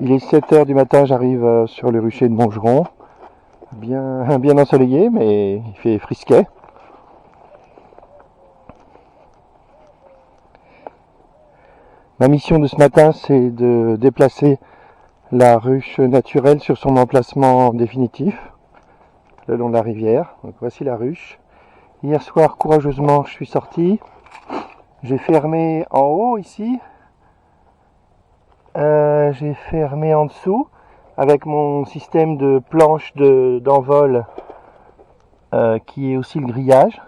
Il est 7 heures du matin, j'arrive sur le rucher de Montgeron. Bien ensoleillé, mais il fait frisquet. Ma mission de ce matin, c'est de déplacer la ruche naturelle sur son emplacement définitif, le long de la rivière. Donc voici la ruche. Hier soir, courageusement, je suis sorti. J'ai fermé en haut ici. J'ai fermé en dessous avec mon système de planche d'envol qui est aussi le grillage.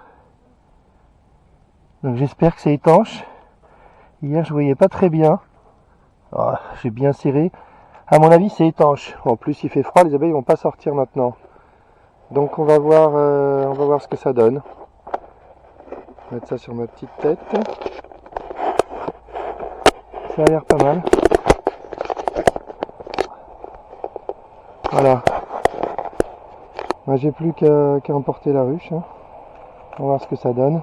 Donc j'espère que c'est étanche. Hier je voyais pas très bien. Oh, j'ai bien serré. À mon avis c'est étanche. En plus il fait froid, les abeilles vont pas sortir maintenant. Donc on va voir ce que ça donne. Je vais mettre ça sur ma petite tête. Ça a l'air pas mal. Voilà. Moi, j'ai plus qu'à emporter la ruche. Hein. On va voir ce que ça donne.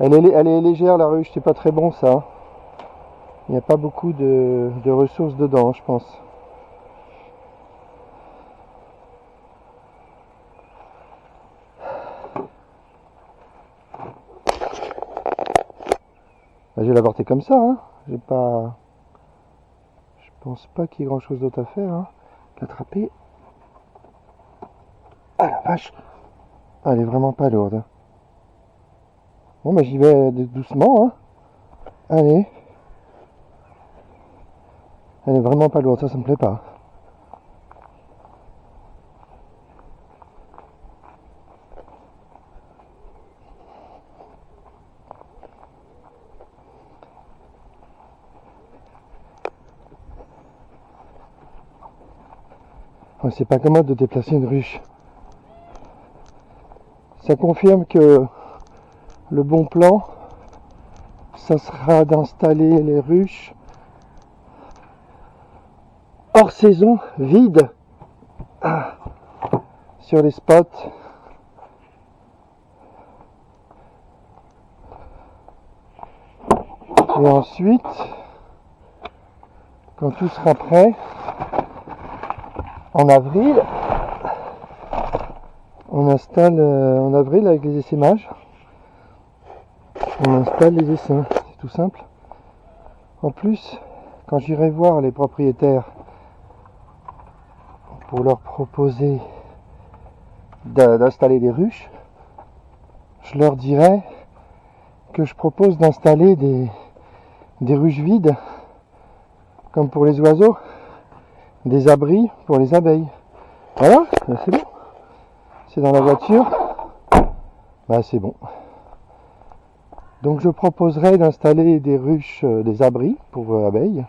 Elle est légère la ruche, c'est pas très bon ça. Il n'y a pas beaucoup de ressources dedans, je pense. Bah, je vais la porter comme ça. Hein. Je pense pas qu'il y ait grand chose d'autre à faire. Hein. L'attraper. Ah la vache. Ah, elle est vraiment pas lourde. Bon bah j'y vais doucement. Hein. Allez. Elle est vraiment pas lourde, ça me plaît pas. Ouais, c'est pas commode de déplacer une ruche. Ça confirme que le bon plan, ça sera d'installer les ruches hors saison, vides, sur les spots. Et ensuite, quand tout sera prêt, en avril, on installe, en avril avec les essaimages, on installe les essaims, c'est tout simple. En plus, quand j'irai voir les propriétaires pour leur proposer d'installer des ruches, je leur dirai que je propose d'installer des ruches vides, comme pour les oiseaux, des abris pour les abeilles. Voilà, c'est bon. C'est dans la voiture. Bah c'est bon. Donc je proposerai d'installer des ruches, des abris pour abeilles.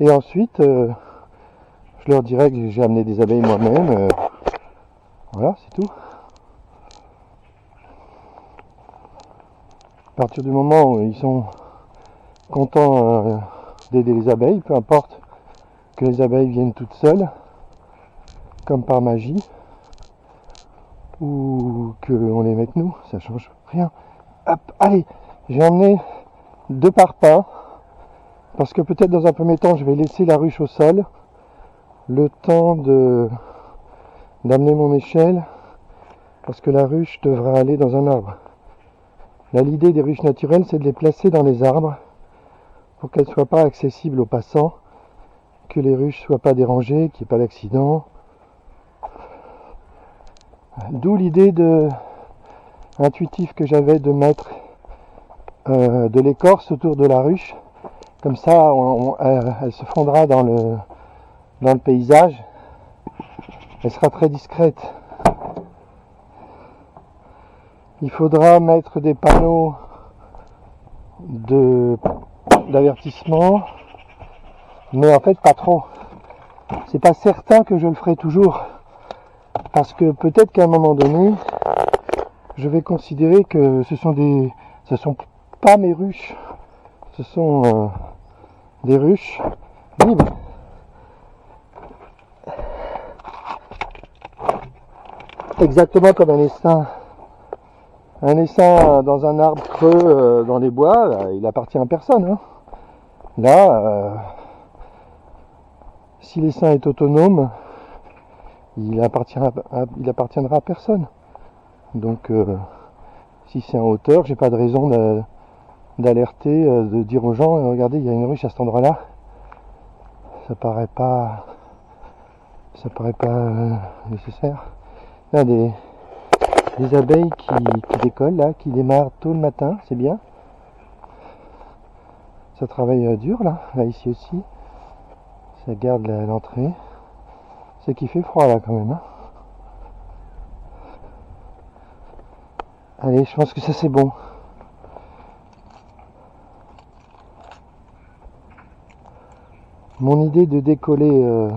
Et ensuite, je leur dirai que j'ai amené des abeilles moi-même. Voilà, c'est tout. À partir du moment où ils sont contents d'aider les abeilles, peu importe que les abeilles viennent toutes seules, comme par magie, ou qu'on les mette nous, ça change rien. Hop, allez, j'ai emmené 2 parpaings, parce que peut-être dans un premier temps je vais laisser la ruche au sol, le temps d'amener mon échelle, parce que la ruche devra aller dans un arbre. Là, l'idée des ruches naturelles, c'est de les placer dans les arbres pour qu'elles ne soient pas accessibles aux passants, que les ruches ne soient pas dérangées, qu'il n'y ait pas d'accident. D'où l'idée intuitive que j'avais de mettre de l'écorce autour de la ruche. Comme ça, elle se fondra dans le paysage. Elle sera très discrète. Il faudra mettre des panneaux d'avertissement, mais en fait pas trop. C'est pas certain que je le ferai toujours, parce que peut-être qu'à un moment donné, je vais considérer que ce sont pas mes ruches, ce sont des ruches libres. Exactement comme un essaim Un essaim dans un arbre creux dans les bois, il appartient à personne. Hein. Là, si l'essaim est autonome, il appartiendra à personne. Donc, si c'est en hauteur, j'ai pas de raison d'alerter, de dire aux gens, regardez, il y a une ruche à cet endroit-là. Ça paraît pas nécessaire. Là, des abeilles qui décollent, là, qui démarrent tôt le matin, c'est bien. Ça travaille dur, là ici aussi. Ça garde l'entrée. C'est qu'il fait froid, là, quand même. Hein. Allez, je pense que ça, c'est bon. Mon idée de décoller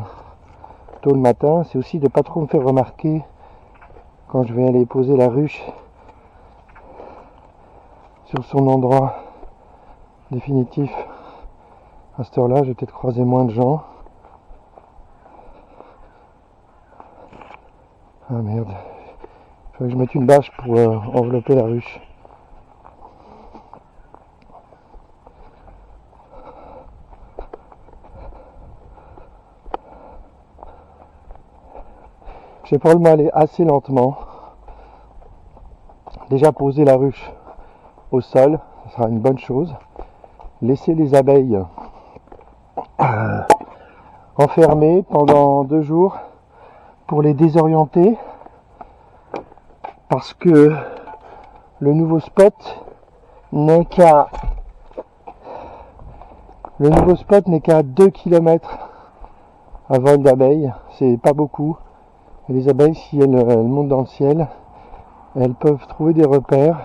tôt le matin, c'est aussi de pas trop me faire remarquer quand je vais aller poser la ruche sur son endroit définitif. À cette heure-là, je vais peut-être croiser moins de gens. Ah merde. Il faut que je mette une bâche pour envelopper la ruche. Je vais probablement aller assez lentement. Déjà poser la ruche au sol, ce sera une bonne chose. Laisser les abeilles enfermées pendant 2 jours pour les désorienter. Parce que le nouveau spot n'est qu'à 2 km à vol d'abeilles, c'est pas beaucoup. Et les abeilles, si elles montent dans le ciel, elles peuvent trouver des repères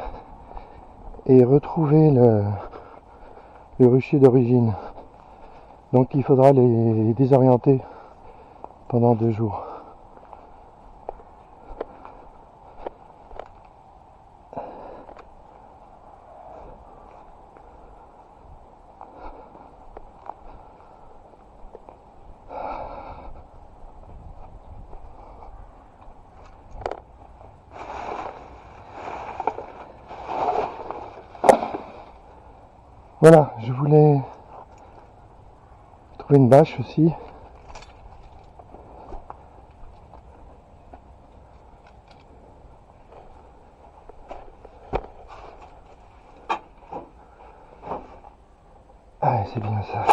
et retrouver le rucher d'origine. Donc il faudra les désorienter pendant 2 jours. Voilà, je voulais trouver une bâche aussi. Ah, c'est bien ça.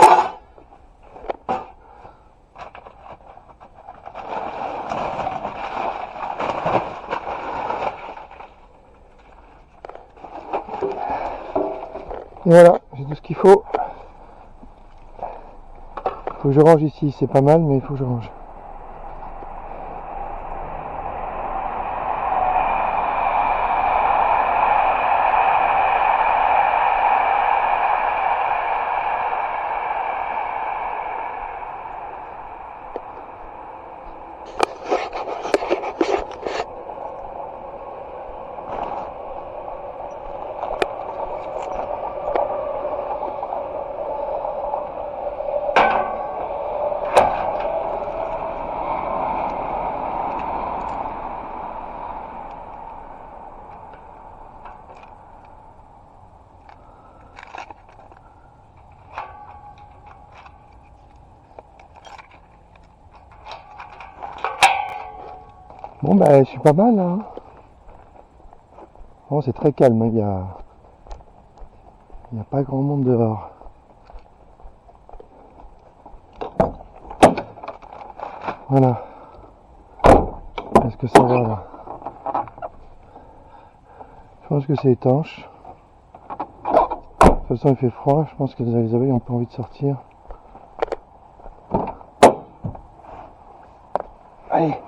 Et voilà, j'ai tout ce qu'il faut. Faut que je range ici, c'est pas mal, mais il faut que je range. Bon ben je suis pas mal là. Bon, c'est très calme, il y a pas grand monde dehors. Voilà. Est-ce que ça va là? Je pense que c'est étanche. De toute façon il fait froid, je pense que les abeilles n'ont pas envie de sortir. Allez.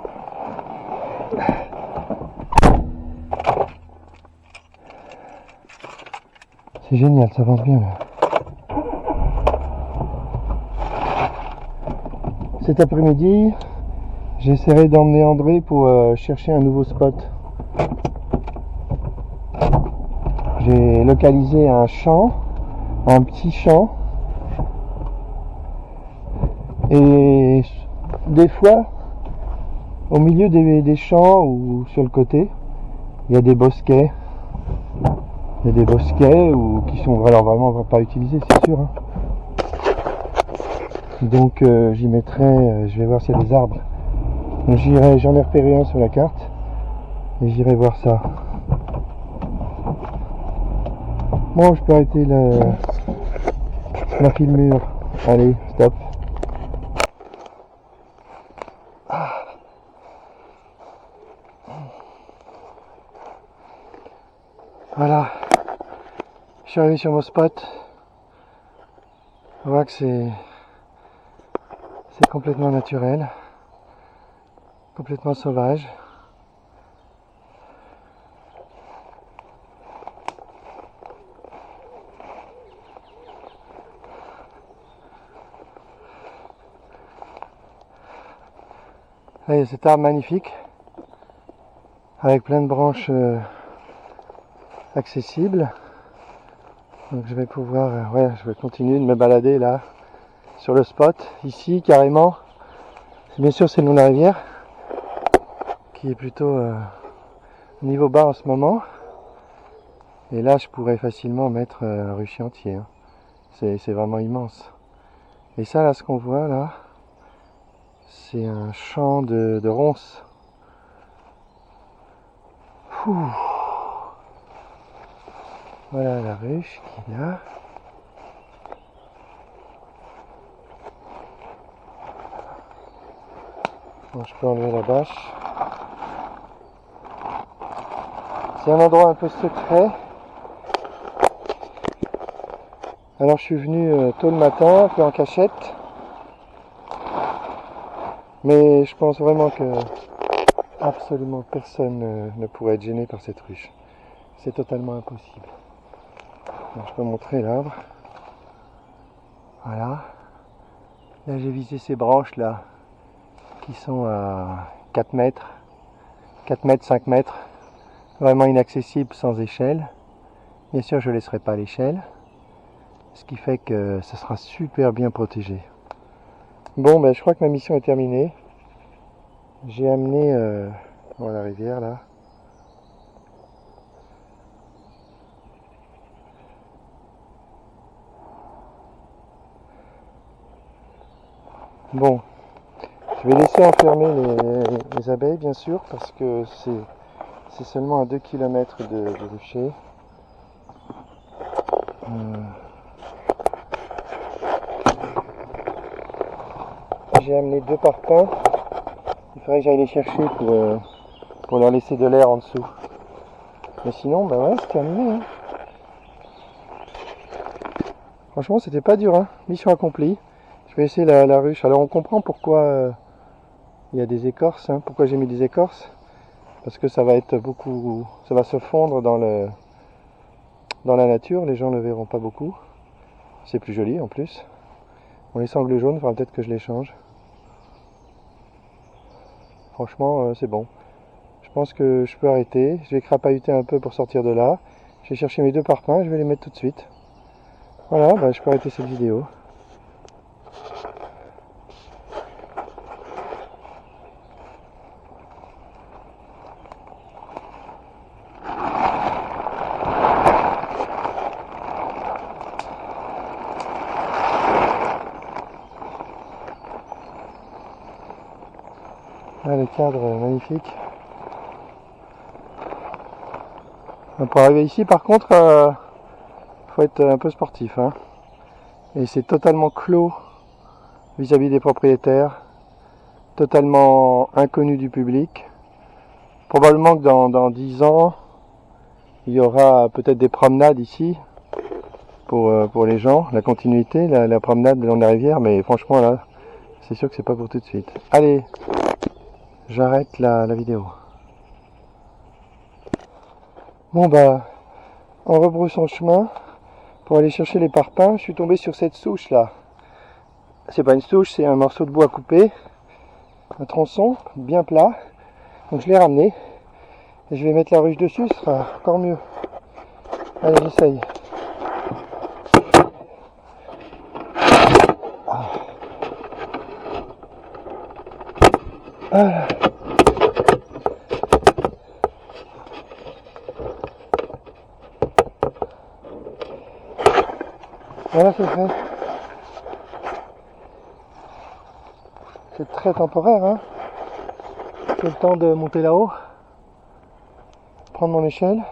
C'est génial, ça avance bien là. Cet après-midi, j'essaierai d'emmener André pour chercher un nouveau spot. J'ai localisé un champ, un petit champ. Et des fois, au milieu des champs ou sur le côté, il y a des bosquets. il y a des bosquets ou qui sont alors vraiment pas utilisés, c'est sûr. Hein. Donc j'y mettrai, je vais voir s'il y a des arbres. Donc j'en ai repéré un sur la carte et j'irai voir ça. Bon, je peux arrêter la filmure. Allez, stop. Voilà, je suis arrivé sur mon spot. On voit que c'est complètement naturel, complètement sauvage. Là, il y a cet arbre magnifique avec plein de branches accessibles. Donc je vais pouvoir, je vais continuer de me balader là sur le spot, ici carrément. Bien sûr c'est le long de la rivière qui est plutôt niveau bas en ce moment. Et là je pourrais facilement mettre un rucher entier. Hein. C'est vraiment immense. Et ça là, ce qu'on voit là, c'est un champ de ronces. Ouh. Voilà la ruche qui est là. Bon, je peux enlever la bâche. C'est un endroit un peu secret. Alors je suis venu tôt le matin, un peu en cachette. Mais je pense vraiment que absolument personne ne pourrait être gêné par cette ruche. C'est totalement impossible. Alors, je peux montrer l'arbre. Voilà. Là j'ai visé ces branches là qui sont à 4 mètres, 5 mètres. Vraiment inaccessible sans échelle. Bien sûr je ne laisserai pas l'échelle. Ce qui fait que ça sera super bien protégé. Bon ben je crois que ma mission est terminée. J'ai amené dans la rivière là. Bon, je vais laisser enfermer les abeilles bien sûr parce que c'est seulement à 2 km de rucher. J'ai amené 2 parpaings. Il faudrait que j'aille les chercher pour leur laisser de l'air en dessous. Mais sinon, bah ouais, c'est terminé. Hein. Franchement, c'était pas dur. Hein. Mission accomplie. Je vais essayer la ruche. Alors, on comprend pourquoi il y a des écorces. Hein. Pourquoi j'ai mis des écorces. Parce que ça va être beaucoup... Ça va se fondre dans la nature. Les gens ne le verront pas beaucoup. C'est plus joli en plus. Bon, les sangles jaunes, il faudra peut-être que je les change. Franchement, c'est bon. Je pense que je peux arrêter. Je vais crapahuter un peu pour sortir de là. Je vais chercher mes 2 parpaings. Je vais les mettre tout de suite. Voilà, bah, je peux arrêter cette vidéo. Là, le cadre magnifique. Pour arriver ici, par contre, faut être un peu sportif. Hein. Et c'est totalement clos vis-à-vis des propriétaires, totalement inconnu du public. Probablement que dans 10 ans, il y aura peut-être des promenades ici pour les gens, la continuité, la promenade le long de la rivière, mais franchement là, c'est sûr que c'est pas pour tout de suite. Allez, j'arrête la vidéo. Bon bah, en rebroussant chemin pour aller chercher les parpaings, je suis tombé sur cette souche là. C'est pas une souche, c'est un morceau de bois coupé, un tronçon bien plat. Donc je l'ai ramené et je vais mettre la ruche dessus, ce sera encore mieux. Allez, j'essaye. Ah. Voilà, c'est fait. C'est très temporaire, hein. J'ai le temps de monter là-haut, prendre mon échelle.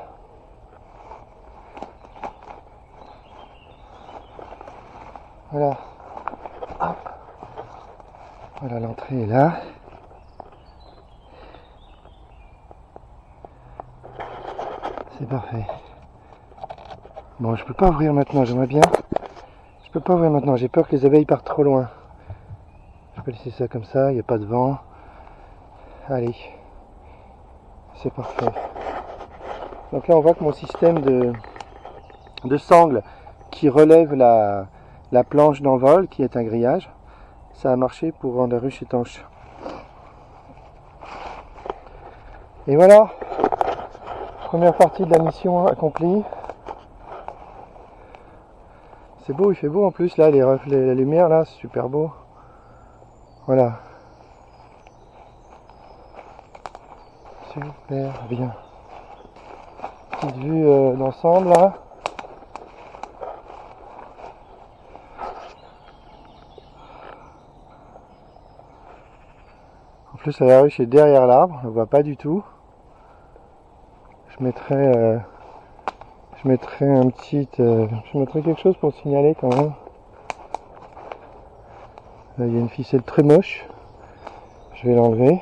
Voilà. Hop. Voilà, l'entrée est là. C'est parfait. Bon, je peux pas ouvrir maintenant, j'aimerais bien. Je peux pas ouvrir maintenant, j'ai peur que les abeilles partent trop loin. Je peux laisser ça comme ça, il n'y a pas de vent. Allez. C'est parfait. Donc là, on voit que mon système de sangle qui relève la planche d'envol, qui est un grillage, ça a marché pour rendre la ruche étanche. Et voilà, première partie de la mission accomplie. C'est beau, il fait beau en plus là, la lumière là, c'est super beau. Voilà. Super bien. Petite vue d'ensemble là. En plus la ruche est derrière l'arbre, on ne voit pas du tout. Je mettrai je mettrai quelque chose pour signaler quand même. Là, il y a une ficelle très moche. Je vais l'enlever.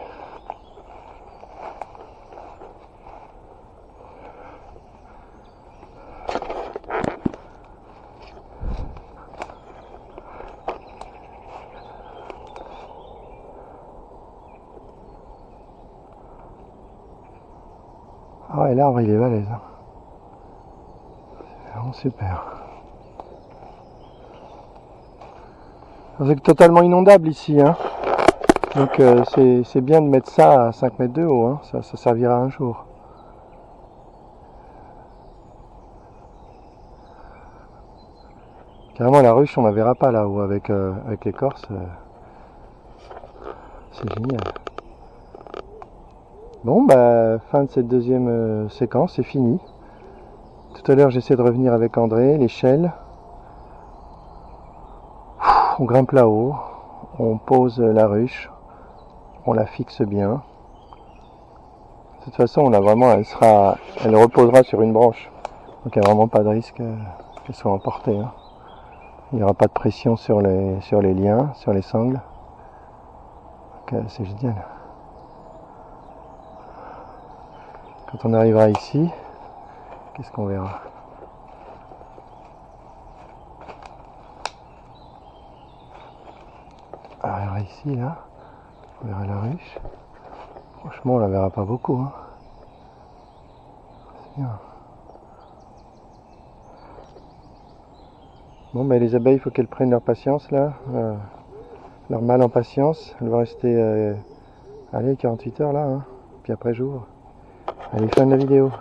Ah et l'arbre il est balèze. C'est vraiment super. C'est totalement inondable ici, hein. Donc c'est bien de mettre ça à 5 mètres de haut, hein. Ça servira un jour. Carrément la ruche on la verra pas là-haut avec l'écorce. C'est génial. Bon bah fin de cette deuxième séquence, c'est fini. Tout à l'heure j'essaie de revenir avec André, l'échelle. On grimpe là-haut, on pose la ruche, on la fixe bien. De toute façon on a vraiment, elle reposera sur une branche. Donc il n'y a vraiment pas de risque qu'elle soit emportée, hein. Il n'y aura pas de pression sur les liens, sur les sangles. Donc c'est génial. Quand on arrivera ici, qu'est-ce qu'on verra? On verra ici, là. On verra la ruche. Franchement, on la verra pas beaucoup, hein. C'est bien. Bon, ben les abeilles, il faut qu'elles prennent leur patience, là. Leur mal en patience. Elles vont rester, allez, 48 heures, là, hein. Puis après, j'ouvre. Allez, fin de la vidéo.